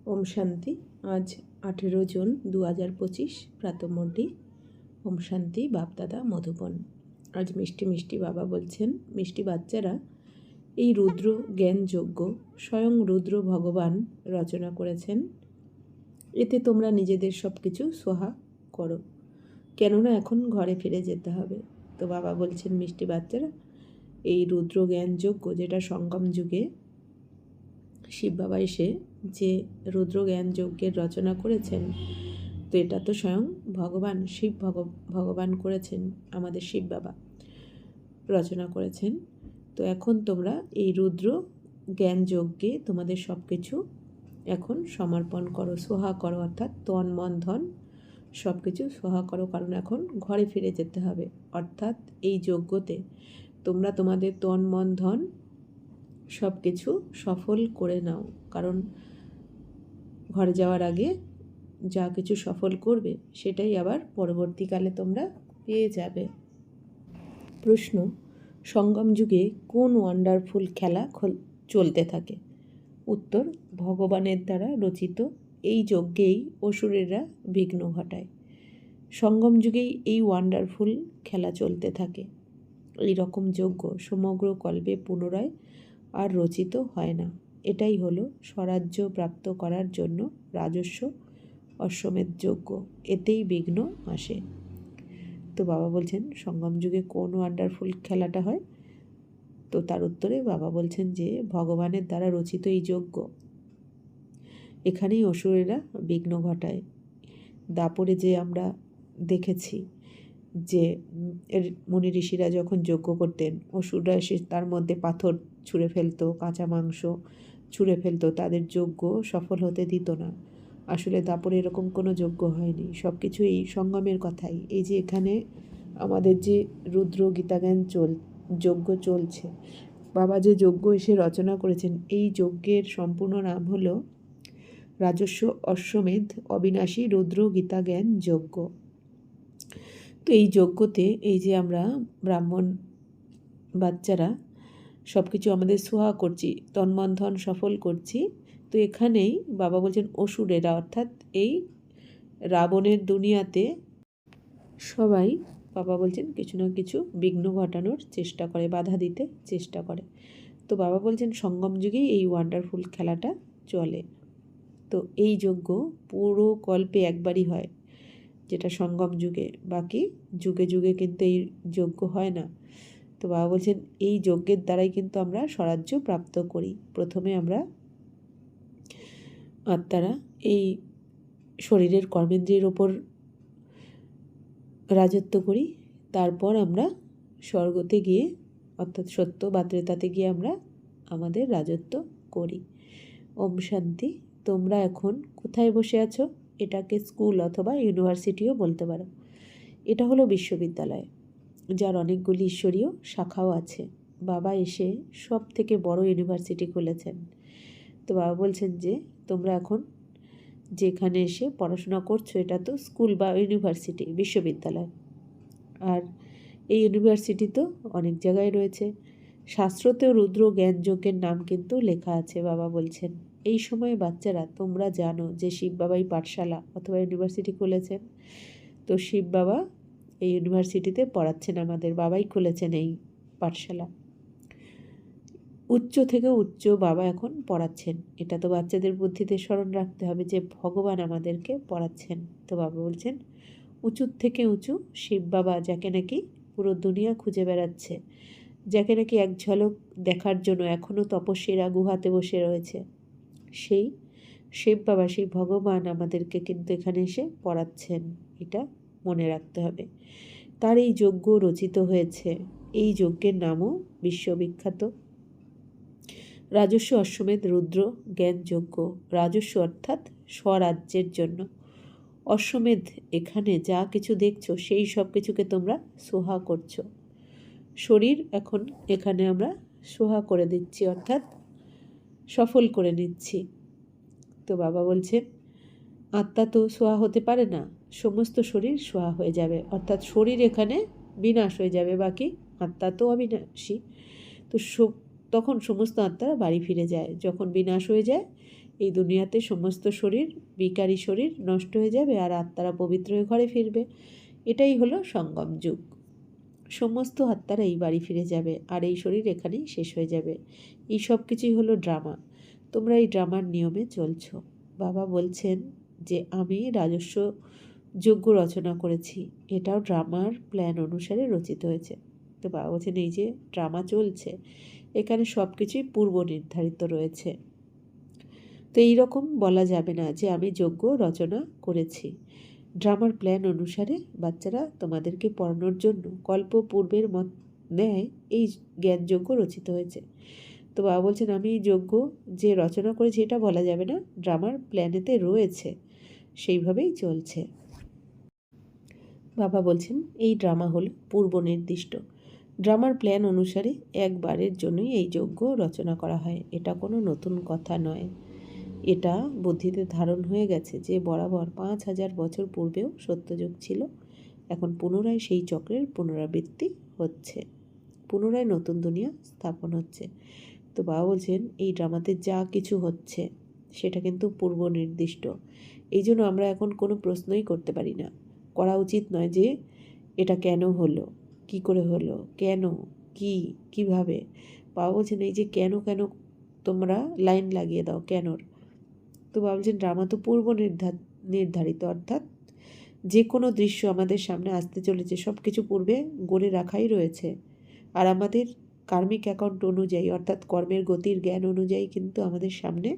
ওম শান্তি। আজ 18 জুন 2025 প্রাতঃমণ্ডি। ওম শান্তি। বাপদাদা মধুবন। আজ মিষ্টি মিষ্টি বাবা বলছেন, মিষ্টি বাচ্চারা, এই রুদ্র জ্ঞান যজ্ঞ স্বয়ং রুদ্র ভগবান রচনা করেছেন। এতে তোমরা নিজেদের সব কিছু সোহা করো, কেননা এখন ঘরে ফিরে যেতে হবে। তো বাবা বলছেন, মিষ্টি বাচ্চারা, এই রুদ্র জ্ঞান যজ্ঞ যেটা সঙ্গম যুগে শিব বাবা এসে যে রুদ্র জ্ঞান যজ্ঞের রচনা করেছেন, তো এটা তো স্বয়ং ভগবান শিব ভগবান করেছেন, আমাদের শিব বাবা রচনা করেছেন। তো এখন তোমরা এই রুদ্র জ্ঞান যজ্ঞে তোমাদের সব কিছু এখন সমর্পণ করো, সোহা করো, অর্থাৎ তন মন ধন সব কিছু সোহা করো, কারণ এখন ঘরে ফিরে যেতে হবে। অর্থাৎ এই যজ্ঞতে তোমরা তোমাদের তন মন ধন সব কিছু সফল করে নাও, কারণ ঘরে যাওয়ার আগে যা কিছু সফল করবে সেটাই আবার পরবর্তীকালে তোমরা পেয়ে যাবে। প্রশ্ন: সঙ্গম যুগে কোন ওয়ান্ডারফুল খেলা চলতে থাকে? উত্তর: ভগবানের দ্বারা রচিত এই যজ্ঞেই অসুরেরা বিঘ্ন ঘটায়। সঙ্গম যুগেই এই ওয়ান্ডারফুল খেলা চলতে থাকে। এই রকম যজ্ঞ সমগ্র কল্পে পুনরায় আর রচিত হয় না। এটাই হলো স্বরাজ্য প্রাপ্ত করার জন্য রাজস্ব অশ্বমেধ যজ্ঞ। এতেই বিঘ্ন আসে। তো বাবা বলছেন, সঙ্গম যুগে কোন ওয়ান্ডারফুল খেলাটা হয়? তো তার উত্তরে বাবা বলছেন যে ভগবানের দ্বারা রচিত এই যজ্ঞ, এখানেই অসুরেরা বিঘ্ন ঘটায়। দাপরে যে আমরা দেখেছি যে মুনি ঋষিরা যখন যজ্ঞ করতেন, অসুররা এসে তার মধ্যে পাথর ছুঁড়ে ফেলতো, কাঁচা মাংস ছুঁড়ে ফেলতো, তাদের যজ্ঞ সফল হতে দিত না। আসলে দাপরে এরকম কোনো যজ্ঞ হয়নি, সব কিছু এই সঙ্গমের কথাই। এই যে এখানে আমাদের যে রুদ্র গীতাজ্ঞান যজ্ঞ চলছে, বাবা যে যজ্ঞ এসে রচনা করেছেন, এই যজ্ঞের সম্পূর্ণ নাম হলো রাজস্ব অশ্বমেধ অবিনাশী রুদ্র গীতাজ্ঞান যজ্ঞ। তো এই যজ্ঞতে এই যে আমরা ব্রাহ্মণ বাচ্চারা সব কিছু আমাদের সোহা করছি, তন্মন্থন সফল করছি, তো এখানেই বাবা বলছেন অসুরেরা, অর্থাৎ এই রাবণের দুনিয়াতে সবাই বাবা বলছেন কিছু না কিছু বিঘ্ন ঘটানোর চেষ্টা করে, বাধা দিতে চেষ্টা করে। তো বাবা বলছেন সঙ্গম যুগেই এই ওয়ান্ডারফুল খেলাটা চলে। তো এই যজ্ঞ পুরো কল্পে একবারই হয়, যেটা সঙ্গম যুগে, বাকি যুগে যুগে কিন্তু এই যজ্ঞ হয় না। তো বাবা বলছেন এই যজ্ঞের দ্বারাই কিন্তু আমরা স্বরাজ্য প্রাপ্ত করি। প্রথমে আমরা আত্মারা এই শরীরের কর্মেন্দ্রিয়ের ওপর রাজত্ব করি, তারপর আমরা স্বর্গতে গিয়ে, অর্থাৎ সত্য বা ত্রেতাতে গিয়ে আমরা আমাদের রাজত্ব করি। ওম শান্তি। তোমরা এখন কোথায় বসে আছো? এটাকে স্কুল অথবা ইউনিভার্সিটিও বলতে পারো। এটা হলো বিশ্ববিদ্যালয়, যার অনেকগুলি ঈশ্বরীয় শাখাও আছে। বাবা এসে সব থেকে বড় ইউনিভার্সিটি খুলেছেন। তো বাবা বলছেন যে তোমরা এখন যেখানে এসে পড়াশোনা করছো, এটা তো স্কুল বা ইউনিভার্সিটি, বিশ্ববিদ্যালয়। আর এই ইউনিভার্সিটি তো অনেক জায়গায় রয়েছে। শাস্ত্রতেও রুদ্র জ্ঞান যজ্ঞের নাম কিন্তু লেখা আছে। বাবা বলছেন এই সময়ে বাচ্চারা, তোমরা জানো যে শিব বাবাই পাঠশালা অথবা ইউনিভার্সিটি খুলেছেন। তো শিব বাবা এই ইউনিভার্সিটিতে পড়াচ্ছেন, আমাদের বাবাই খুলেছেন এই পাঠশালা। উচ্চ থেকে উচ্চ বাবা এখন পড়াচ্ছেন। এটা তো বাচ্চাদের বুদ্ধিতে স্মরণ রাখতে হবে যে ভগবান আমাদেরকে পড়াচ্ছেন। তো বাবা বলছেন উঁচুর থেকে উঁচু শিব বাবা, যাকে নাকি পুরো দুনিয়া খুঁজে বেড়াচ্ছে, যাকে নাকি এক ঝলক দেখার জন্য এখনও তপস্বীরা গুহাতে বসে রয়েছে, সেই শিব বাবা, সেই ভগবান আমাদেরকে কিন্তু এখানে এসে পড়াচ্ছেন। এটা মনে রাখতে হবে। তার এই যজ্ঞ রচিত হয়েছে। এই যজ্ঞের নামও বিশ্ববিখ্যাত রাজস্ব অশ্বমেধ রুদ্র জ্ঞান যজ্ঞ। রাজস্ব অর্থাৎ স্বরাজ্যের জন্য, অশ্বমেধ এখানে যা কিছু দেখছো সেই সব কিছুকে তোমরা সোহা করছো। শরীর এখন এখানে আমরা সোহা করে দিচ্ছি, অর্থাৎ সফল করে নিচ্ছি। তো বাবা বলছেন আত্মা তো সোহা হতে পারে না, সমস্ত শরীর সোহা হয়ে যাবে, অর্থাৎ শরীর এখানে বিনাশ হয়ে যাবে, বাকি আত্মা তো অবিনাশী। তো তখন সমস্ত আত্মারা বাড়ি ফিরে যায়। যখন বিনাশ হয়ে যায়, এই দুনিয়াতে সমস্ত শরীর, বিকারী শরীর নষ্ট হয়ে যাবে আর আত্মারা পবিত্র হয়ে ঘরে ফিরবে। এটাই হলো সঙ্গম যুগ। সমস্ত আত্মারা এই বাড়ি ফিরে যাবে আর এই শরীর এখানেই শেষ হয়ে যাবে। এই সব কিছুই হলো ড্রামা। তোমরা এই ড্রামার নিয়মে চলছো। বাবা বলছেন যে আমি রাজস্ব যজ্ঞ রচনা করেছি, এটাও ড্রামার প্ল্যান অনুসারে রচিত হয়েছে। তো বাবা বলছেন এই যে ড্রামা চলছে, এখানে সব কিছুই পূর্ব নির্ধারিত রয়েছে। তো এইরকম বলা যাবে না যে আমি যজ্ঞ রচনা করেছি। ড্রামার প্ল্যান অনুসারে বাচ্চারা তোমাদেরকে পড়ানোর জন্য কল্প পূর্বের ন্যায় এই জ্ঞানযজ্ঞ রচিত হয়েছে। তো বাবা বলছেন আমি এই যজ্ঞ যে রচনা করেছি এটা বলা যাবে না, ড্রামার প্ল্যানেতে রয়েছে, সেইভাবেই চলছে। বাবা বলছেন এই ড্রামা হল পূর্ব নির্দিষ্ট। ড্রামার প্ল্যান অনুসারে একবারের জন্যই এই যজ্ঞ রচনা করা হয়। এটা কোনো নতুন কথা নয়। এটা বুদ্ধিতে ধারণ হয়ে গেছে যে বরাবর 5000 বছর পূর্বেও সত্যযুগ ছিল। এখন পুনরায় সেই চক্রের পুনরাবৃত্তি হচ্ছে, পুনরায় নতুন দুনিয়া স্থাপন হচ্ছে। তো বাবা বলছেন এই ড্রামাতে যা কিছু হচ্ছে সেটা কিন্তু পূর্ব নির্দিষ্ট। এই জন্য আমরা এখন কোনো প্রশ্নই করতে পারি না, করা উচিত নয় যে এটা কেন হলো, কি করে হলো, কেন, কি, কিভাবে। বাবা বলছেন এই যে কেন কেন তোমরা লাইন লাগিয়ে দাও কেনর। তো বাবা বলছেন ড্রামা তো পূর্ব নির্ধারিত, অর্থাৎ যে কোনো দৃশ্য আমাদের সামনে আসতে চলেছে সব কিছু পূর্বে গড়ে রাখাই রয়েছে। আর আমাদের কার্মিক অ্যাকাউন্ট অনুযায়ী, অর্থাৎ কর্মের গতির জ্ঞান অনুযায়ী কিন্তু আমাদের সামনে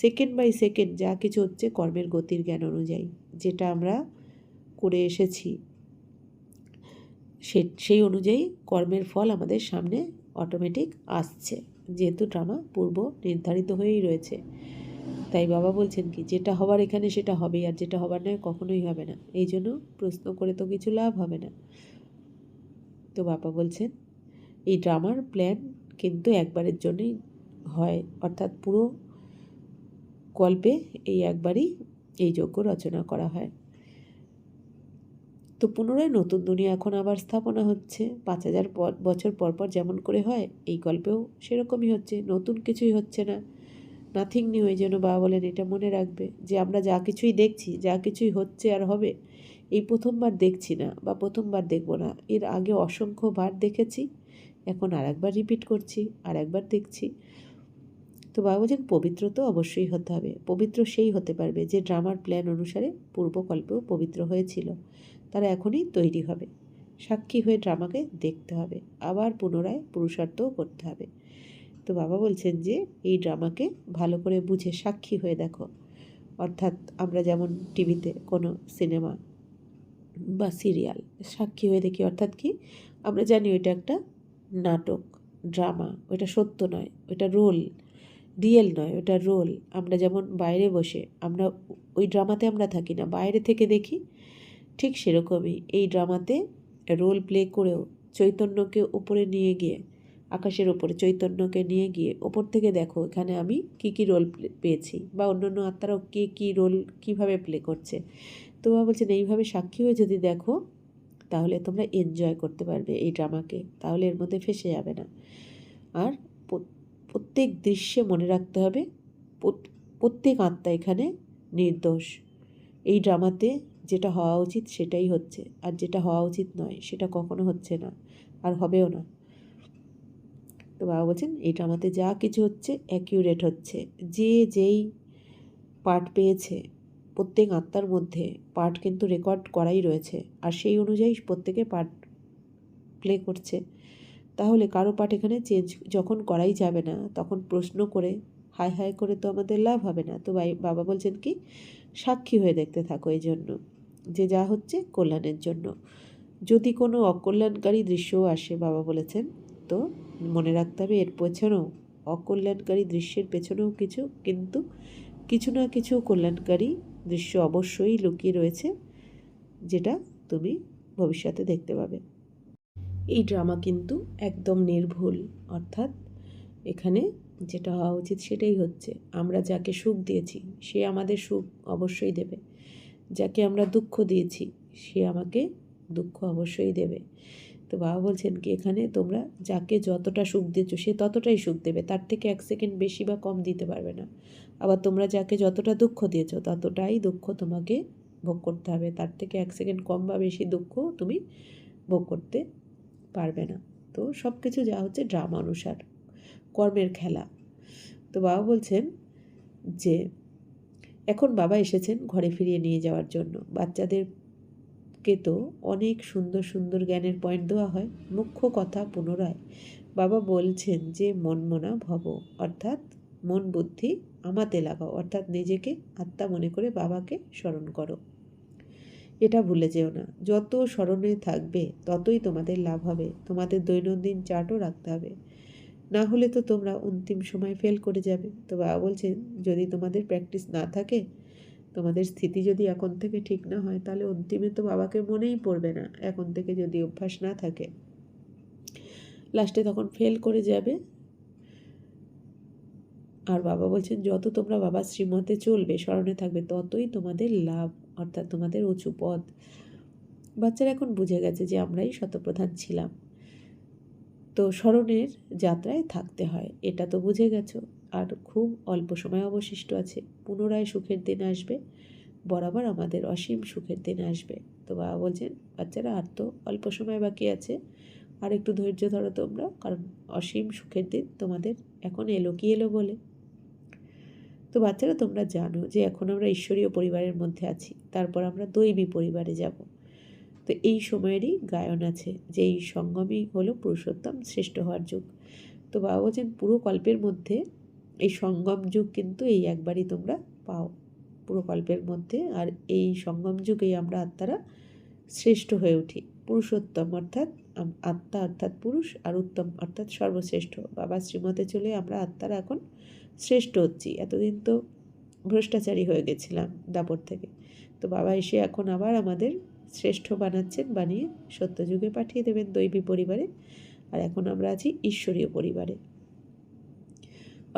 সেকেন্ড বাই সেকেন্ড যা কিছু হচ্ছে কর্মের গতির জ্ঞান অনুযায়ী যেটা আমরা করে এসেছি সেই অনুযায়ী কর্মের ফল আমাদের সামনে অটোমেটিক আসছে, যেহেতু ড্রামা পূর্ব নির্ধারিত হয়েই রয়েছে। তাই বাবা বলছেন কি যেটা হবার এখানে সেটা হবেই, আর যেটা হবার নয় কখনোই হবে না। এই জন্য প্রশ্ন করে তো কিছু লাভ হবে না। তো বাবা বলছেন এই ড্রামার প্ল্যান কিন্তু একবারের জন্যই হয়, অর্থাৎ পুরো কল্পে এই একবারই এই যজ্ঞ রচনা করা হয়। তো পুনরায় নতুন দুনিয়া এখন আবার স্থাপনা হচ্ছে 5000 বছর পর পর যেমন করে হয়, এই গল্পেও সেরকমই হচ্ছে, নতুন কিছুই হচ্ছে না, নাথিং নিউ। এই জন্য বাবা বলেন এটা মনে রাখবে যে আমরা যা কিছুই দেখছি, যা কিছুই হচ্ছে আর হবে, এই প্রথমবার দেখছি না বা প্রথমবার দেখব না, এর আগে অসংখ্যবার দেখেছি, এখন আর একবার রিপিট করছি, আর একবার দেখছি। তো বাবা বলছেন পবিত্র তো অবশ্যই হতে হবে। পবিত্র সেই হতে পারবে যে ড্রামার প্ল্যান অনুসারে পূর্বকল্পেও পবিত্র হয়েছিল, তারা এখনই তৈরি হবে। সাক্ষী হয়ে ড্রামাকে দেখতে হবে, আবার পুনরায় পুরুষার্থও করতে হবে। তো বাবা বলছেন যে এই ড্রামাকে ভালো করে বুঝে সাক্ষী হয়ে দেখো। অর্থাৎ আমরা যেমন টিভিতে কোনো সিনেমা বা সিরিয়াল সাক্ষী হয়ে দেখি, অর্থাৎ কি আমরা জানি ওইটা একটা নাটক, ড্রামা, ওইটা সত্য নয়, ওইটা রোল, রিয়েল নয়, ওটা রোল। আমরা যেমন বাইরে বসে আমরা ওই ড্রামাতে আমরা থাকি না, বাইরে থেকে দেখি, ঠিক সেরকমই এই ড্রামাতে রোল প্লে করেও চৈতন্যকে ওপরে নিয়ে গিয়ে, আকাশের ওপরে চৈতন্যকে নিয়ে গিয়ে ওপর থেকে দেখো এখানে আমি কী রোল পেয়েছি, বা অন্যান্য আত্মারাও কী রোল কীভাবে প্লে করছে। তো বাবা বলছেন এইভাবে সাক্ষী হয়ে যদি দেখো তাহলে তোমরা এনজয় করতে পারবে এই ড্রামাকে, তাহলে এর মধ্যে ফেঁসে যাবে না। আর প্রত্যেক দৃশ্যে মনে রাখতে হবে প্রত্যেক আত্মা এখানে নির্দোষ। এই ড্রামাতে যেটা হওয়া উচিত সেটাই হচ্ছে, আর যেটা হওয়া উচিত নয় সেটা কখনো হচ্ছে না, আর হবেও না। তো বাবা বলছেন এই ড্রামাতে যা কিছু হচ্ছে অ্যাকিউরেট হচ্ছে, যে যেই পার্ট পেয়েছে প্রত্যেক আত্মার মধ্যে পার্ট কিন্তু রেকর্ড করাই রয়েছে, আর সেই অনুযায়ী প্রত্যেকে পার্ট প্লে করছে। তাহলে কারো পার্ট এখানে চেঞ্জ যখন করাই যাবে না, তখন প্রশ্ন করে হাই হাই করে তো আমাদের লাভ হবে না। তো বাবা বলছেন কি সাক্ষী হয়ে দেখতে থাকো, এই জন্য যে যা হচ্ছে কল্যাণের জন্য। যদি কোনো অকল্যাণকারী দৃশ্যও আসে বাবা বলেছেন, তো মনে রাখতে হবে এর পেছনেও, অকল্যাণকারী দৃশ্যের পেছনেও কিন্তু কিছু না কিছু কল্যাণকারী দৃশ্য অবশ্যই লুকিয়ে রয়েছে, যেটা তুমি ভবিষ্যতে দেখতে পাবে। এই ড্রামা কিন্তু একদম নির্ভুল, অর্থাৎ এখানে যেটা হওয়া উচিত সেটাই হচ্ছে। আমরা যাকে সুখ দিয়েছি সে আমাদের সুখ অবশ্যই দেবে, যাকে আমরা দুঃখ দিয়েছি সে আমাকে দুঃখ অবশ্যই দেবে। তো বাবা বলছেন কি এখানে তোমরা যাকে যতটা সুখ দিয়েছো সে ততটাই সুখ দেবে, তার থেকে 1 সেকেন্ড বেশি বা কম দিতে পারবে না। আবার তোমরা যাকে যতটা দুঃখ দিয়েছো ততটাই দুঃখ তোমাকে ভোগ করতে হবে, তার থেকে 1 সেকেন্ড কম বা বেশি দুঃখ তুমি ভোগ করতে পারবে না। তো সব কিছু যা হচ্ছে ড্রামা অনুসার, কর্মের খেলা। তো বাবা বলছেন যে এখন বাবা এসেছেন ঘরে ফিরিয়ে নিয়ে যাওয়ার জন্য। বাচ্চাদেরকে তো অনেক সুন্দর সুন্দর জ্ঞানের পয়েন্ট দেওয়া হয়, মুখ্য কথা পুনরায় বাবা বলছেন যে মনমনা ভব, অর্থাৎ মন বুদ্ধি আমাতে লাগাও, অর্থাৎ নিজেকে আত্মা মনে করে বাবাকে স্মরণ করো। এটা ভুলে যেও না, যত স্মরণে থাকবে ততই তোমাদের লাভ হবে। তোমাদের দৈনন্দিন চার্টও রাখতে হবে, না হলে তো তোমরা অন্তিম সময় ফেল করে যাবে। তো বাবা বলছেন যদি তোমাদের প্র্যাকটিস না থাকে, তোমাদের স্থিতি যদি এখন থেকে ঠিক না হয়, তাহলে অন্তিমে তো বাবাকে মনেই পড়বে না, এখন থেকে যদি অভ্যাস না থাকে, লাস্টে তখন ফেল করে যাবে। আর বাবা বলছেন যত তোমরা বাবার শ্রীমতে চলবে, স্মরণে থাকবে, ততই তোমাদের লাভ, অর্থাৎ তোমাদের উঁচু পদ। বাচ্চারা এখন বুঝে গেছে যে আমরাই শতপ্রধান ছিলাম, তো স্মরণের যাত্রায় থাকতে হয়, এটা তো বুঝে গেছো। আর খুব অল্প সময় অবশিষ্ট আছে, পুনরায় সুখের দিন আসবে, বরাবর আমাদের অসীম সুখের দিন আসবে। তো বাবা বলছেন বাচ্চারা আর তো অল্প সময় বাকি আছে, আর একটু ধৈর্য ধরো তোমরা, কারণ অসীম সুখের দিন তোমাদের এখন এলো কি এলো বলে। তো বাচ্চারা তোমরা জানো যে এখন আমরা ঈশ্বরীয় পরিবারের মধ্যে আছি, তারপর আমরা দৈবী পরিবারে যাব। তো এই সময়েরই গায়ন আছে যে এই সঙ্গমই হলো পুরুষোত্তম শ্রেষ্ঠ হওয়ার যুগ। তো বাবা বলছেন পুরো কল্পের মধ্যে এই সঙ্গম যুগ কিন্তু এই একবারই তোমরা পাও পুরো কল্পের মধ্যে। আর এই সঙ্গম যুগেই আমরা আত্মারা শ্রেষ্ঠ হয়ে উঠি। পুরুষোত্তম অর্থাৎ আত্মা অর্থাৎ পুরুষ, আর উত্তম অর্থাৎ সর্বশ্রেষ্ঠ। বাবা শ্রীমতে চলে আমরা আত্মারা এখন শ্রেষ্ঠ হচ্ছি। এতদিন তো ভ্রষ্টাচারী হয়ে গেছিলাম দাপর থেকে, তো বাবা এসে এখন আবার আমাদের শ্রেষ্ঠ বানাচ্ছেন, বানিয়ে সত্যযুগে পাঠিয়ে দেবেন দৈবী পরিবারে। আর এখন আমরা আছি ঈশ্বরীয় পরিবারে,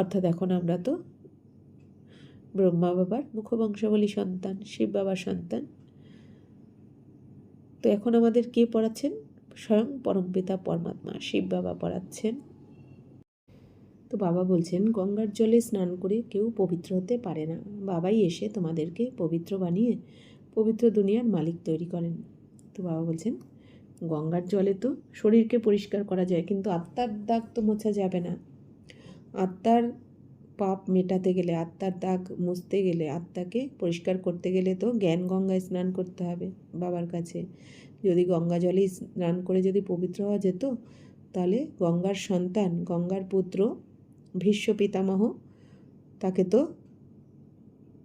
অর্থাৎ এখন আমরা তো ব্রহ্মা বাবার মুখবংশাবলী সন্তান, শিব বাবার সন্তান। তো এখন আমাদের কে পড়াচ্ছেন? স্বয়ং পরমপিতা পরমাত্মা শিব বাবা পড়াচ্ছেন। তো বাবা বলছেন গঙ্গার জলে স্নান করে কেউ পবিত্র হতে পারে না, বাবাই এসে তোমাদেরকে পবিত্র বানিয়ে পবিত্র দুনিয়ার মালিক তৈরি করেন। তো বাবা বলছেন গঙ্গার জলে তো শরীরকে পরিষ্কার করা যায়, কিন্তু আত্মার দাগ তো মোছা যাবে না। আত্মার পাপ মেটাতে গেলে, আত্মার দাগ মুছতে গেলে, আত্মাকে পরিষ্কার করতে গেলে তো জ্ঞান গঙ্গায় স্নান করতে হবে বাবার কাছে। যদি গঙ্গা জলে স্নান করে যদি পবিত্র হওয়া যেত, তাহলে গঙ্গার সন্তান, গঙ্গার পুত্র ভীষ্ম পিতামহ, তাকে তো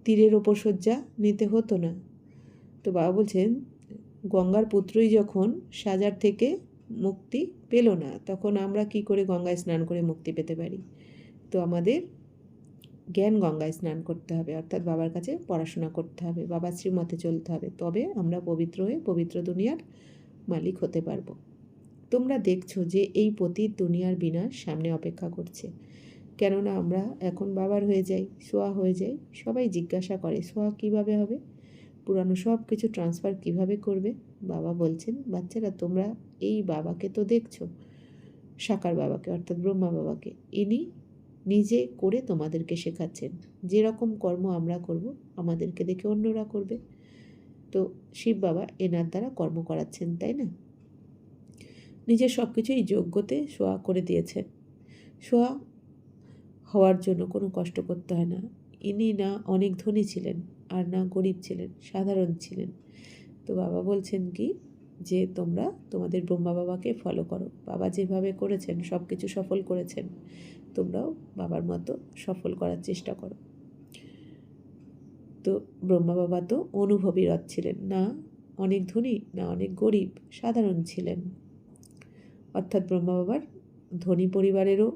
তীরের ওপর শয্যা নিতে হতো না। তো বাবা বলছেন গঙ্গার পুত্রই যখন সাজার থেকে মুক্তি পেল না, তখন আমরা কি করে গঙ্গায় স্নান করে মুক্তি পেতে পারি? তো আমাদের জ্ঞান গঙ্গায় স্নান করতে হবে, অর্থাৎ বাবার কাছে পড়াশোনা করতে হবে, বাবার শ্রীমতে চলতে হবে, তবে আমরা পবিত্র হয়ে পবিত্র দুনিয়ার মালিক হতে পারবো। তোমরা দেখছো যে এই পতিত দুনিয়ার বিনাশ সামনে অপেক্ষা করছে, কেননা আমরা এখন বাবার হয়ে যাই, সোয়া হয়ে যাই। সবাই জিজ্ঞাসা করে সোয়া কিভাবে হবে, পুরানো সব কিছু ট্রান্সফার কিভাবে করবে। বাবা বলছেন বাচ্চারা তোমরা এই বাবাকে তো দেখছো, সাকার বাবাকে অর্থাৎ ব্রহ্মা বাবাকে, ইনি নিজে করে তোমাদেরকে শেখাচ্ছেন। যেরকম কর্ম আমরা করব আমাদেরকে দেখে অন্যরা করবে। তো শিব বাবা এনার দ্বারা কর্ম করাচ্ছেন, তাই না? নিজের সব কিছুই যোগ্যতে সোয়া করে দিয়েছেন। সোয়া হওয়ার জন্য কোনো কষ্ট করতে হয় না। ইনি না অনেক ধনী ছিলেন আর না গরিব ছিলেন, সাধারণ ছিলেন। তো বাবা বলছেন কি যে তোমরা তোমাদের ব্রহ্মা বাবাকে ফলো করো। বাবা যেভাবে করেছেন, সব কিছু সফল করেছেন, তোমরাও বাবার মতো সফল করার চেষ্টা করো। তো ব্রহ্মা বাবা তো অনুভবী রথ ছিলেন, না অনেক ধনী না অনেক গরিব, সাধারণ ছিলেন। অর্থাৎ ব্রহ্মা বাবার ধনী পরিবারেরও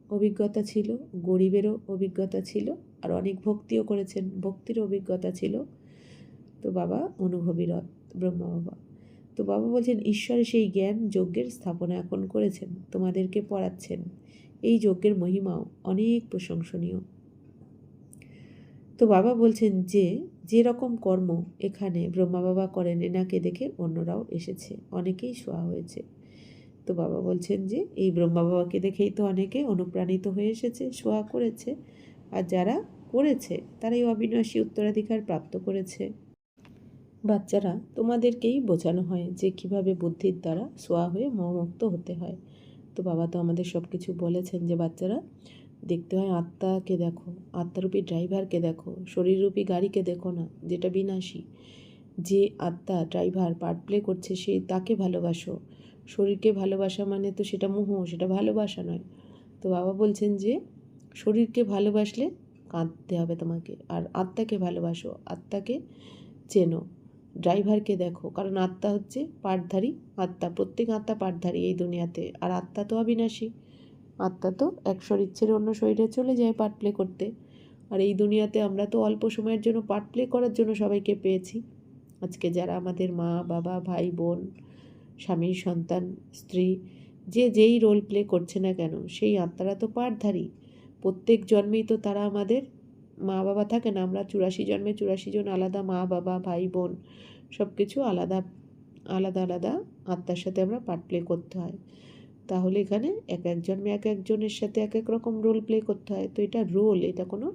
অভিজ্ঞতা ছিল, গরিবেরও অভিজ্ঞতা ছিল, আর অনেক ভক্তিও করেছেন, ভক্তির অভিজ্ঞতা ছিল। তো বাবা অনুভবী রথ ব্রহ্মা বাবা। তো বাবা বলছেন ঈশ্বরের সেই জ্ঞান যজ্ঞের স্থাপনা এখন করেছেন, তোমাদেরকে পড়াচ্ছেন। এই যজ্ঞের মহিমাও অনেক প্রশংসনীয়। তো বাবা বলছেন যে যেরকম কর্ম এখানে ব্রহ্মা বাবা করেন, এনাকে দেখে অন্যরাও এসেছে, অনেকেই সোয়া হয়েছে। তো বাবা বলছেন যে এই ব্রহ্মা বাবাকে দেখেই তো অনেকে অনুপ্রাণিত হয়ে এসেছে, সোয়া করেছে। আর যারা করেছে তারাই অবিনাশী উত্তরাধিকার প্রাপ্ত করেছে। বাচ্চারা, তোমাদেরকেই বোঝানো হয় যে কিভাবে বুদ্ধির দ্বারা সোয়া হয়ে মোহমুক্ত হতে হয়। তো বাবা তো আমাদের সব কিছু বলেছেন যে বাচ্চারা, দেখতে হয় আত্মাকে দেখো, আত্মারূপী ড্রাইভারকে দেখো, শরীররূপী গাড়িকে দেখো না যেটা বিনাশী। যে আত্মা ড্রাইভার পার্ট প্লে করছে তাকে ভালোবাসো। শরীরকে ভালোবাসা মানে তো সেটা মোহ, সেটা ভালোবাসা নয়। তো বাবা বলছেন যে শরীরকে ভালোবাসলে কাঁদতে হবে তোমাকে, আর আত্মাকে ভালোবাসো, আত্মাকে চেনো, ড্রাইভারকে দেখো। কারণ আত্মা হচ্ছে পাঠধারী আত্মা, প্রত্যেক আত্মা পাঠধারী এই দুনিয়াতে। আর আত্মা তো অবিনাশী, আত্মা তো এক শরীর ছেড়ে অন্য শরীরে চলে যায় পার্ট প্লে করতে। আর এই দুনিয়াতে আমরা তো অল্প সময়ের জন্য পার্ট প্লে করার জন্য সবাইকে পেয়েছি। আজকে যারা আমাদের মা বাবা ভাই বোন স্বামী সন্তান স্ত্রী যেই রোল প্লে করছে না কেন, সেই আত্মারা তো পাঠধারী। প্রত্যেক জন্মেই তো তারা আমাদের মা বাবা থাকে না, আমরা 84 জন্মে 84 জন আলাদা মা বাবা ভাই বোন সব কিছু আলাদা আলাদা আলাদা আত্মার সাথে আমরা পার্ট প্লে করতে হয়। তাহলে এখানে এক এক জন্মে এক একজনের সাথে এক এক রকম রোল প্লে করতে হয়। তো এটা রোল, এটা কোনো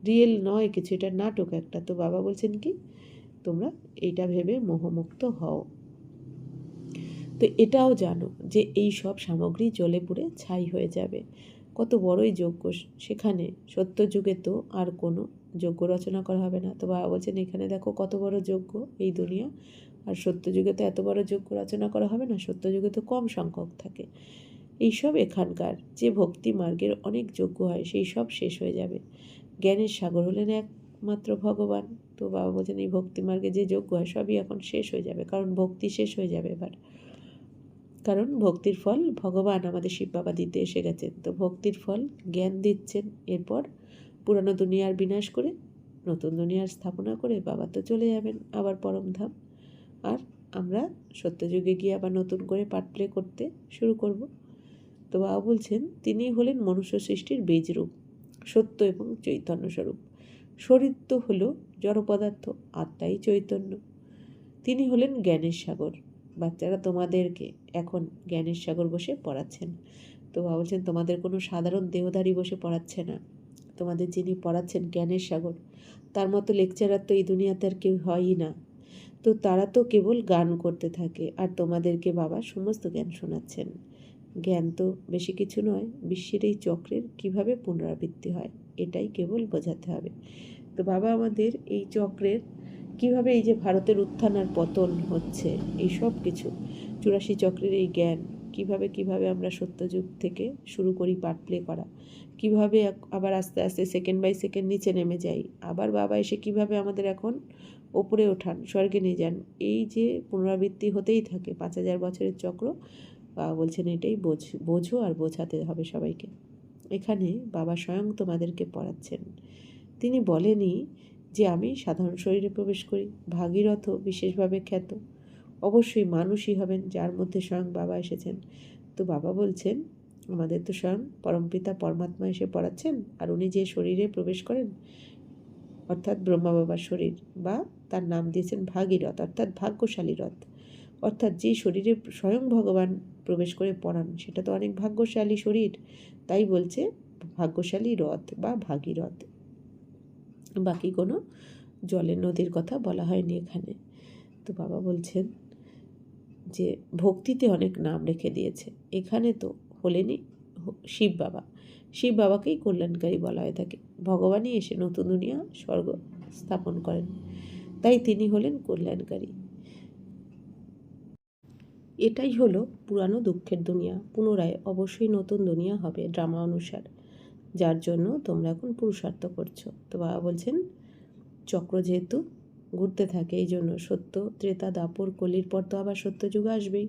রিয়েল নয় কিছু, এটা নাটক একটা। তো বাবা বলছেন কি, তোমরা এইটা ভেবে মোহমুক্ত হও। তো এটাও জানো যে এই সব সামগ্রী জ্বলে পুড়ে ছাই হয়ে যাবে। কত বড়ই যজ্ঞ সেখানে, সত্যযুগে তো আর কোনো যজ্ঞ রচনা করা হবে না। তো বাবা বলছেন এখানে দেখো কত বড় যজ্ঞ এই দুনিয়া, আর সত্যযুগে তো এত বড় যজ্ঞ রচনা করা হবে না, সত্যযুগে তো কম সংখ্যক থাকে। এইসব এখানকার যে ভক্তি মার্গের অনেক যজ্ঞ হয় সেই সব শেষ হয়ে যাবে। জ্ঞানের সাগর হলেন একমাত্র ভগবান। তো বাবা বলছেন এই ভক্তি মার্গে যে যজ্ঞ হয় সবই এখন শেষ হয়ে যাবে, কারণ ভক্তি শেষ হয়ে যাবে এবার। কারণ ভক্তির ফল ভগবান আমাদের শিব বাবা দিতে এসে গেছেন। তো ভক্তির ফল জ্ঞান দিচ্ছেন, এরপর পুরানো দুনিয়ার বিনাশ করে নতুন দুনিয়ার স্থাপনা করে বাবা তো চলে যাবেন আবার পরমধাম। আর আমরা সত্যযুগে গিয়ে আবার নতুন করে পার্ট প্লে করতে শুরু করব। তো বাবা বলছেন তিনি হলেন মনুষ্য সৃষ্টির বীজরূপ, সত্য এবং চৈতন্য স্বরূপ। শরীর তো হলো জড় পদার্থ, আত্মাই চৈতন্য। তিনি হলেন জ্ঞানের সাগর। বাচ্চারা তোমাদেরকে এখন জ্ঞানের সাগর বসে পড়াচ্ছেন। তো বাবা বলছেন তোমাদের কোনো সাধারণ দেহধারী বসে পড়াচ্ছে না, তোমাদের যিনি পড়াচ্ছেন জ্ঞানের সাগর, তার মতো লেকচারার তো এই দুনিয়াতে আর কেউ হয়ই না। তো তারা তো কেবল গান করতে থাকে, আর তোমাদেরকে বাবা সমস্ত জ্ঞান শোনাচ্ছেন। জ্ঞান তো বেশি কিছু নয়, বিশ্বের এই চক্রের কিভাবে পুনরাবৃত্তি হয় এটাই কেবল বোঝাতে হবে। তো বাবা আমাদের এই চক্রের কিভাবে এই যে ভারতের উত্থান আর পতন হচ্ছে, এই সব কিছু 84 চক্রের এই জ্ঞান কিভাবে আমরা সত্যযুগ থেকে শুরু করি পার্ট প্লে করা, কিভাবে আবার আস্তে আস্তে সেকেন্ড বাই সেকেন্ড নিচে নেমে যাই, আবার বাবা এসে কিভাবে আমাদের এখন ওপরে ওঠান, স্বর্গে নিয়ে যান, এই যে পুনরাবৃত্তি হতেই থাকে 5000 বছরের চক্র। বাবা বলছেন এটাই বোঝো আর বোঝাতে হবে সবাইকে। এখানে বাবা স্বয়ং তোমাদেরকে পড়াচ্ছেন। তিনি বলেনি যে আমি সাধারণ শরীরে প্রবেশ করি, ভাগীরথ বিশেষভাবে খ্যাত অবশ্যই মানুষই হবেন যার মধ্যে স্বয়ং বাবা এসেছেন। তো বাবা বলছেন আমাদের তো স্বয়ং পরমপিতা পরমাত্মা এসে পড়াচ্ছেন, আর উনি যে শরীরে প্রবেশ করেন অর্থাৎ ব্রহ্মা বাবার শরীর, বা তার নাম দিয়েছেন ভাগীরথ অর্থাৎ ভাগ্যশালী রথ। অর্থাৎ যে শরীরে স্বয়ং ভগবান প্রবেশ করে পড়ান সেটা তো অনেক ভাগ্যশালী শরীর, তাই বলছে ভাগ্যশালী রথ বা ভাগীরথ। বাকি কোনো জলের নদীর কথা বলা হয়নি এখানে। তো বাবা বলছেন যে ভক্তিতে অনেক নাম রেখে দিয়েছে, এখানে তো হলেনই শিব বাবা, শিব বাবাকেই কল্যাণকারী বলা হয়ে থাকে। ভগবানই এসে নতুন দুনিয়া স্বর্গ স্থাপন করেন, তাই তিনি হলেন কল্যাণকারী। এটাই হলো পুরানো দুঃখের দুনিয়া, পুনরায় অবশ্যই নতুন দুনিয়া হবে ড্রামা অনুসার, যার জন্য তোমরা এখন পুরুষার্থ করছো। তো বাবা বলছেন চক্র যেহেতু ঘুরতে থাকে এই জন্য সত্য ত্রেতা দাপর কলির পর তো আবার সত্যযুগ আসবেই।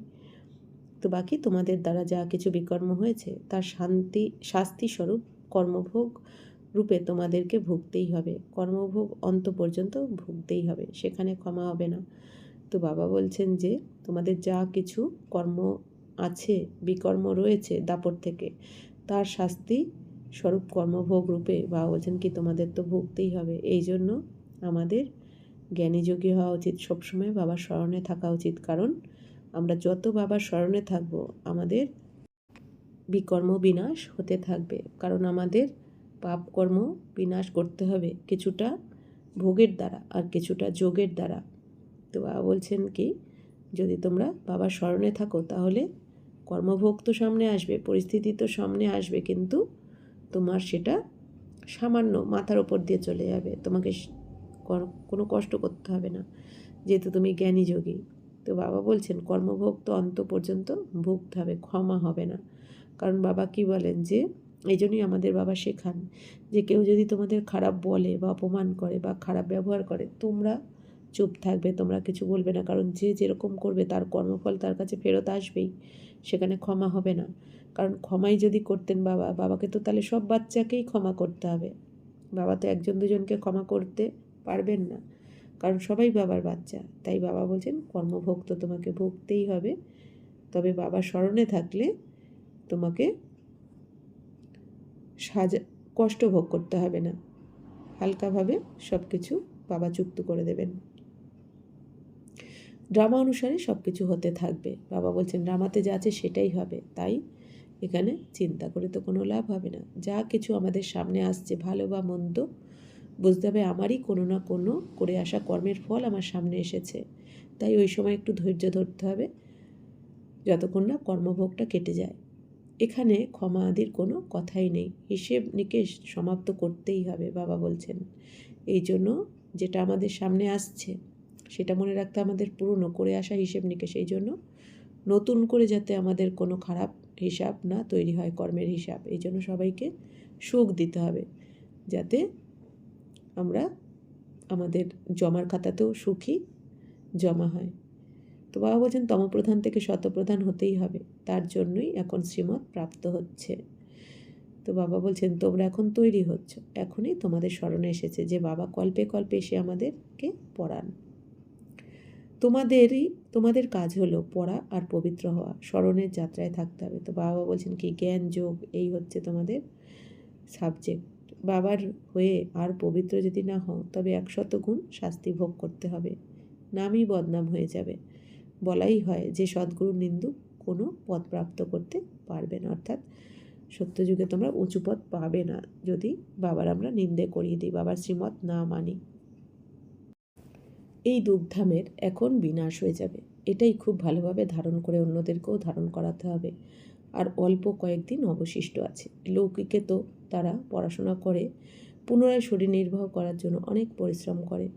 তো বাকি তোমাদের দ্বারা যা কিছু বিকর্ম হয়েছে তার শাস্তি স্বরূপ কর্মভোগ রূপে তোমাদেরকে ভুগতেই হবে, কর্মভোগ অন্ত পর্যন্ত ভুগতেই হবে, সেখানে ক্ষমা হবে না। তো বাবা বলছেন যে তোমাদের যা কিছু কর্ম আছে বিকর্ম রয়েছে দাপর থেকে, তার শাস্তি স্বরূপ কর্মভোগ রূপে বাবা বলছেন কি তোমাদের তো ভুগতেই হবে। এই জন্য আমাদের জ্ঞানীযোগী হওয়া উচিত, সবসময় বাবার স্মরণে থাকা উচিত, কারণ আমরা যত বাবার স্মরণে থাকবো আমাদের বিকর্ম বিনাশ হতে থাকবে, কারণ আমাদের পাপকর্ম বিনাশ করতে হবে কিছুটা ভোগের দ্বারা আর কিছুটা যোগের দ্বারা। তো বাবা বলছেন কি, যদি তোমরা বাবার স্মরণে থাকো তাহলে কর্মভোগ তো সামনে আসবে, পরিস্থিতি তো সামনে আসবে, কিন্তু তোমার সেটা সামান্য মাথার ওপর দিয়ে চলে যাবে, তোমাকে কোনো কষ্ট করতে হবে না, যেহেতু তুমি জ্ঞানী যোগী। তো বাবা বলছেন কর্মভোগ তো অন্ত পর্যন্ত ভুগতে হবে, ক্ষমা হবে না। কারণ বাবা কি বলেন, যে এই জন্যই আমাদের বাবা শেখান যে কেউ যদি তোমাদের খারাপ বলে বা অপমান করে বা খারাপ ব্যবহার করে, তোমরা চুপ থাকবে, তোমরা কিছু বলবে না। কারণ যে যেরকম করবে তার কর্মফল তার কাছে ফেরত আসবেই, সেখানে ক্ষমা হবে না। কারণ ক্ষমাই যদি করতেন বাবাকে তো তাহলে সব বাচ্চাকেই ক্ষমা করতে হবে। বাবা তো একজন দুজনকে ক্ষমা করতে পারবেন না, কারণ সবাই বাবার বাচ্চা। তাই বাবা বলছেন কর্মভোগ তো তোমাকে ভুগতেই হবে, তবে বাবা স্মরণে থাকলে তোমাকে কষ্ট ভোগ করতে হবে না, হালকাভাবে সব কিছু বাবা চুক্ত করে দেবেন। ড্রামা অনুসারে সব কিছু হতে থাকবে। বাবা বলছেন ড্রামাতে যা আছে সেটাই হবে, তাই এখানে চিন্তা করে তো কোনো লাভ হবে না। যা কিছু আমাদের সামনে আসছে, ভালো বা মন্দ, বুঝতে হবে আমারই কোনো না কোনো করে আসা কর্মের ফল আমার সামনে এসেছে। তাই ওই সময় একটু ধৈর্য ধরতে হবে, যতক্ষণ না কর্মভোগটা কেটে যায়। এখানে ক্ষমা আদির কোনো কথাই নেই, হিসেব নিকেশ সমাপ্ত করতেই হবে বাবা বলছেন। এই জন্য যেটা আমাদের সামনে আসছে সেটা মনে রাখতে আমাদের পুরনো করে আসা হিসেব নিকেশ, এই জন্য নতুন করে যাতে আমাদের কোনো খারাপ হিসাব না তৈরি হয়, কর্মের হিসাব। এই জন্য সবাইকে সুখ দিতে হবে, যাতে আমরা আমাদের জমার খাতাতেও সুখী জমা হয়। তো বাবা বলছেন তমপ্রধান থেকে শতপ্রধান হতেই হবে, তার জন্যই এখন শ্রীমৎ প্রাপ্ত হচ্ছে। তো বাবা বলছেন তোমরা এখন তৈরি হচ্ছ, এখনই তোমাদের স্মরণে এসেছে যে বাবা কল্পে কল্পে এসে আমাদেরকে পড়ান। তোমাদের কাজ হলো পড়া আর পবিত্র হওয়া, স্মরণের যাত্রায় থাকতে হবে। তো বাবা বলছেন কি, জ্ঞান যোগ এই হচ্ছে তোমাদের সাবজেক্ট। বাবার হয়ে আর পবিত্র যদি না হও তবে 100 গুণ শাস্তি ভোগ করতে হবে, নামই বদনাম হয়ে যাবে। বলাই হয় যে সদ্গুরুর নিন্দুক কোনো পদ প্রাপ্ত করতে পারবে না, অর্থাৎ সত্যযুগে তোমরা উঁচু পদ পাবে না যদি বাবার আমরা নিন্দে করিয়ে দিই, বাবার শ্রীমত না মানি। এই দুগ্ধামের এখন বিনাশ হয়ে যাবে, এটাই খুব ভালোভাবে ধারণ করে অন্যদেরকেও ধারণ করাতে হবে। আর অল্প কয়েকদিন অবশিষ্ট আছে। লৌকিকে তো তারা পড়াশোনা করে পুনরায় শরীর নির্বাহ করার জন্য অনেক পরিশ্রম করে।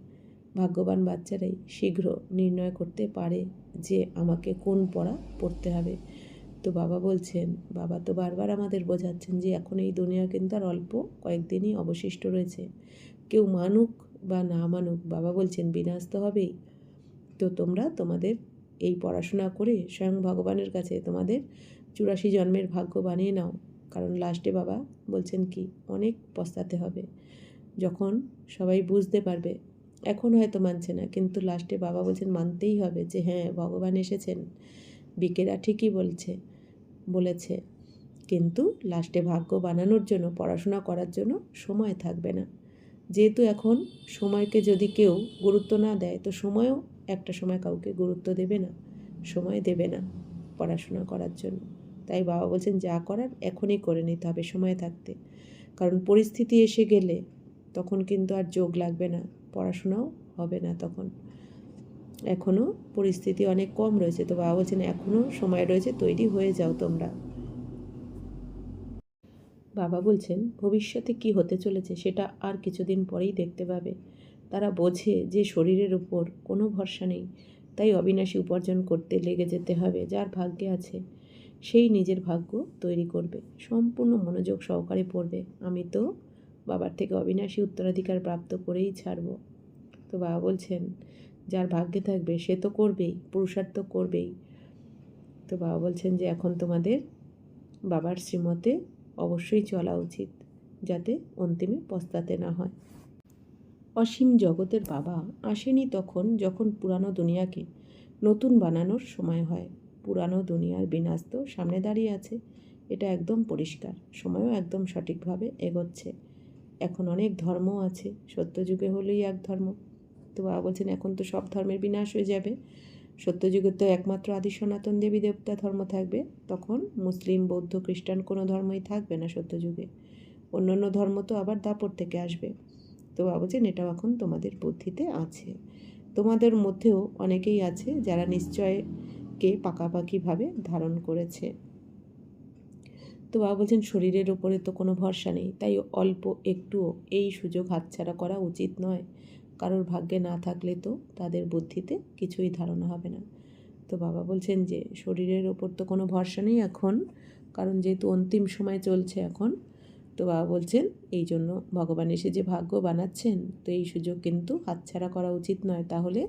ভাগ্যবান বাচ্চারাই শীঘ্র নির্ণয় করতে পারে যে আমাকে কোন পড়া পড়তে হবে। তো বাবা বলছেন, বাবা তো বারবার আমাদের বোঝাচ্ছেন যে এখন এই দুনিয়া কিন্তু আর অল্প কয়েকদিনই অবশিষ্ট রয়েছে। কেউ মানুক বা না মানুক, বাবা বলছেন বিনাশ তো হবেই। তো তোমরা তোমাদের এই পড়াশোনা করে স্বয়ং ভগবানের কাছে তোমাদের 84 জন্মের ভাগ্য বানিয়ে নাও। কারণ লাস্টে বাবা বলছেন কি, অনেক পস্তাতে হবে, যখন সবাই বুঝতে পারবে। এখন হয়তো মানছে না, কিন্তু লাস্টে বাবা বলছেন মানতেই হবে যে হ্যাঁ ভগবান এসেছেন, বিকেরা ঠিকই বলেছে, কিন্তু লাস্টে ভাগ্য বানানোর জন্য, পড়াশোনা করার জন্য সময় থাকবে না। যেহেতু এখন সময়কে যদি কেউ গুরুত্ব না দেয়, তো সময়ও একটা সময় কাউকে গুরুত্ব দেবে না, সময় দেবে না পড়াশোনা করার জন্য। তাই বাবা বলছেন যা করার এখনই করে নিতে হবে সময় থাকতে, কারণ পরিস্থিতি এসে গেলে তখন কিন্তু আর যোগ লাগবে না, পড়াশোনাও হবে না তখন। এখনও পরিস্থিতি অনেক কম রয়েছে। তো বাবা বলছেন এখনও সময় রয়েছে, তৈরি হয়ে যাও তোমরা। বাবা বলছেন ভবিষ্যতে কি হতে চলেছে সেটা আর কিছুদিন পরেই দেখতে পাবে। তারা বোঝে যে শরীরের উপর কোনো ভরসা নেই, তাই অবিনাশী উপার্জন করতে লেগে যেতে হবে। যার ভাগ্যে আছে সেই নিজের ভাগ্য তৈরি করবে, সম্পূর্ণ মনোযোগ সহকারে পড়বে। আমি তো বাবার থেকে অবিনাশী উত্তরাধিকার প্রাপ্ত করেই ছাড়ব। তো বাবা বলছেন যার ভাগ্যে থাকবে সে তো করবেই, পুরুষার্থ করবেই। তো বাবা বলছেন যে এখন তোমাদের বাবার শ্রীমতে অবশ্যই চলা উচিত, যাতে অন্তিমে পস্তাতে না হয়। অসীম জগতের বাবা আসেনি তখন যখন পুরানো দুনিয়াকে নতুন বানানোর সময় হয়। পুরানো দুনিয়ার বিনাশ তো সামনে দাঁড়িয়ে আছে, এটা একদম পরিষ্কার। সময়ও একদম সঠিকভাবে এগোচ্ছে। এখন অনেক ধর্ম আছে, সত্যযুগে হলেই এক ধর্ম। তো বাবা বলছেন এখন তো সব ধর্মের বিনাশ হয়ে যাবে, সত্যযুগে তো একমাত্র আদি সনাতন দেবী দেবতা ধর্ম থাকবে। তখন মুসলিম, বৌদ্ধ, খ্রিস্টান কোনো ধর্মই থাকবে না সত্যযুগে। অন্য অন্য ধর্ম তো আবার দাপট থেকে আসবে। তো বাবা বলছেন এটাও এখন তোমাদের বুদ্ধিতে আছে। তোমাদের মধ্যেও অনেকেই আছে যারা নিশ্চয়কে পাকাপাকিভাবে ধারণ করেছে। তো বাবা বলছেন শরীরের ওপরে তো কোনো ভরসা নেই, তাই অল্প একটুও এই সুযোগ হাতছাড়া করা উচিত নয়। কারোর ভাগ্যে না থাকলে তো তাদের বুদ্ধিতে কিছুই ধারণা হবে না। তো বাবা বলছেন যে শরীরের ওপর তো কোনো ভরসা নেই এখন, কারণ যেহেতু অন্তিম সময় চলছে এখন। তো বাবা বলছেন এই জন্য ভগবান এসে যে ভাগ্য বানাচ্ছেন, তো এই সুযোগ কিন্তু হাতছাড়া করা উচিত নয়, তাহলে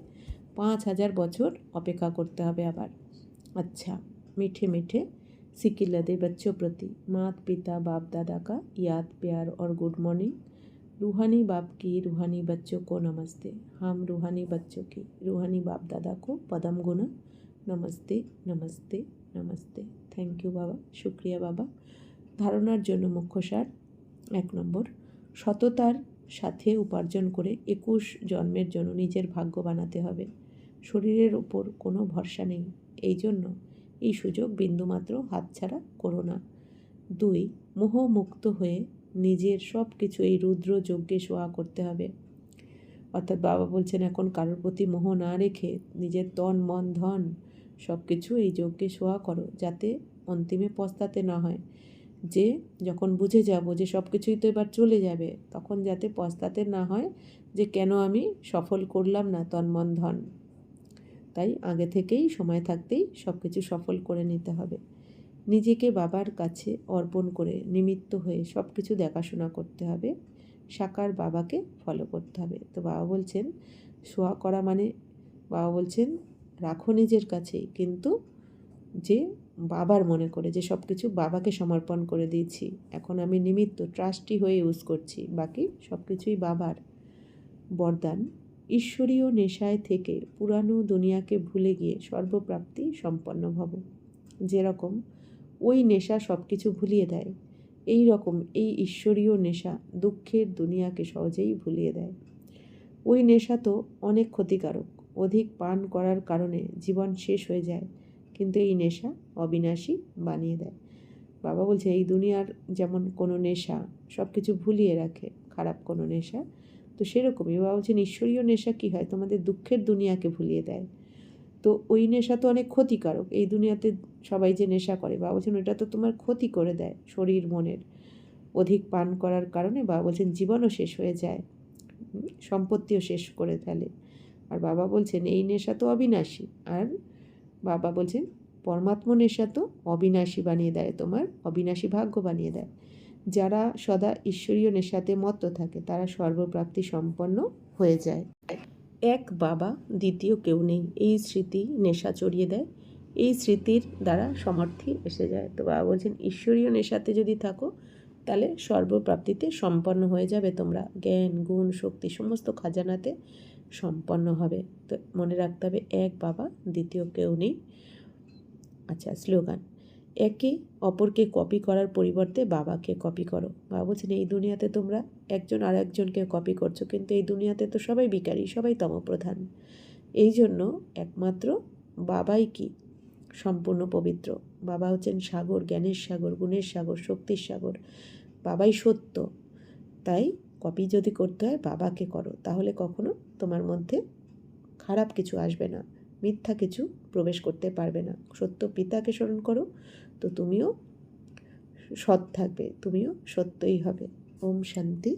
5000 বছর অপেক্ষা করতে হবে আবার। अच्छा मीठे मीठे सिकिलदे बच्चों प्रति मात पिता बाप दादा का याद प्यार और गुड मॉर्निंग। रूहानी बाप की रूहानी बच्चों को नमस्ते। हम रूहानी बच्चों की रूहानी बाप दादा को पदम गुना नमस्ते नमस्ते नमस्ते। थैंक यू बाबा, शुक्रिया बाबा। ধারণার জন্য মুখ্য সার 1 নম্বর, সততার সাথে উপার্জন করে 21 জন্মের জন্য নিজের ভাগ্য বানাতে হবে। শরীরের ওপর কোনো ভরসা নেই, এই জন্য এই সুযোগ বিন্দুমাত্র হাতছাড়া করো না। 2, মোহমুক্ত হয়ে নিজের সব কিছু এই রুদ্র যজ্ঞে সোয়া করতে হবে। অর্থাৎ বাবা বলছেন এখন কারোর প্রতি মোহ না রেখে নিজের তন মন ধন সব কিছু এই যজ্ঞে সোয়া করো, যাতে অন্তিমে পস্তাতে না হয়। যে যখন বুঝে যাব যে সব কিছুই তো এবার চলে যাবে, তখন যাতে পস্তাতে না হয় যে কেন আমি সফল করলাম না তন মন ধন। তাই আগে থেকেই সময় থাকতেই সব কিছু সফল করে নিতে হবে। নিজেকে বাবার কাছে অর্পণ করে নিমিত্ত হয়ে সব কিছু দেখাশোনা করতে হবে। সাকার বাবাকে ফলো করতে হবে। তো বাবা বলছেন সোয়া করা মানে বাবা বলছেন রাখো নিজের কাছেই, কিন্তু যে বাবার মনে করে যে সব কিছু বাবাকে সমর্পণ করে দিয়েছি, এখন আমি নিমিত্ত ট্রাস্টি হয়ে ইউজ করছি, বাকি সব কিছুই বাবার। বরদান, ঈশ্বরীয় নেশায় থেকে পুরানো দুনিয়াকে ভুলে গিয়ে সর্বপ্রাপ্তি সম্পন্ন ভব। যেরকম ওই নেশা সব কিছু ভুলিয়ে দেয়, এই রকম এই ঈশ্বরীয় নেশা দুঃখের দুনিয়াকে সহজেই ভুলিয়ে দেয়। ওই নেশা তো অনেক ক্ষতিকারক, অধিক পান করার কারণে জীবন শেষ হয়ে যায়, কিন্তু এই নেশা অবিনাশী বানিয়ে দেয়। বাবা বলছে এই দুনিয়ার যেমন কোনো নেশা সব কিছু ভুলিয়ে রাখে, খারাপ কোনো নেশা, তো সেরকমই বাবা বলছেন ঈশ্বরীয় নেশা কী হয়, তোমাদের দুঃখের দুনিয়াকে ভুলিয়ে দেয়। তো ওই নেশা তো অনেক ক্ষতিকারক, এই দুনিয়াতে সবাই যে নেশা করে বাবা বলছেন ওটা তো তোমার ক্ষতি করে দেয় শরীর মনের। অধিক পান করার কারণে বাবা বলছেন জীবনও শেষ হয়ে যায়, সম্পত্তিও শেষ করে ফেলে। আর বাবা বলছেন এই নেশা তো অবিনাশী, আর বাবা বলছেন পরমাত্ম নেশা তো অবিনাশী বানিয়ে দেয়, তোমার অবিনাশী ভাগ্য বানিয়ে দেয়। যারা সদা ঈশ্বরীয় নেশাতে মত্ত থাকে তারা সর্বপ্রাপ্তি সম্পন্ন হয়ে যায়। এক বাবা, দ্বিতীয় কেউ নেই, এই স্মৃতি নেশা চড়িয়ে দেয়, এই স্মৃতির দ্বারা সমর্থি এসে যায়। তো বাবা বলছেন ঈশ্বরীয় নেশাতে যদি থাকো তাহলে সর্বপ্রাপ্তিতে সম্পন্ন হয়ে যাবে তোমরা, জ্ঞান গুণ শক্তি সমস্ত খাজানাতে সম্পন্ন হবে। তো মনে রাখতে হবে এক বাবা, দ্বিতীয় কেউ নেই। আচ্ছা স্লোগান, একে অপরকে কপি করার পরিবর্তে বাবাকে কপি করো। বাবা বলছেন এই দুনিয়াতে তোমরা একজন আর একজনকে কপি করছো, কিন্তু এই দুনিয়াতে তো সবাই বিকারী, সবাই তমপ্রধান। এই জন্য একমাত্র বাবাই কি সম্পূর্ণ পবিত্র। বাবা হচ্ছেন সাগর, জ্ঞানের সাগর, গুণের সাগর, শক্তির সাগর, বাবাই সত্য। তাই কপি যদি করতে হয় বাবাকে করো, তাহলে কখনো তোমার মধ্যে খারাপ কিছু আসবে না, মিথ্যা কিছু প্রবেশ করতে পারবে না। সত্য পিতাকে স্মরণ করো, তো তুমিও সৎ থাকবে, তুমিও সত্যই হবে। ওম শান্তি।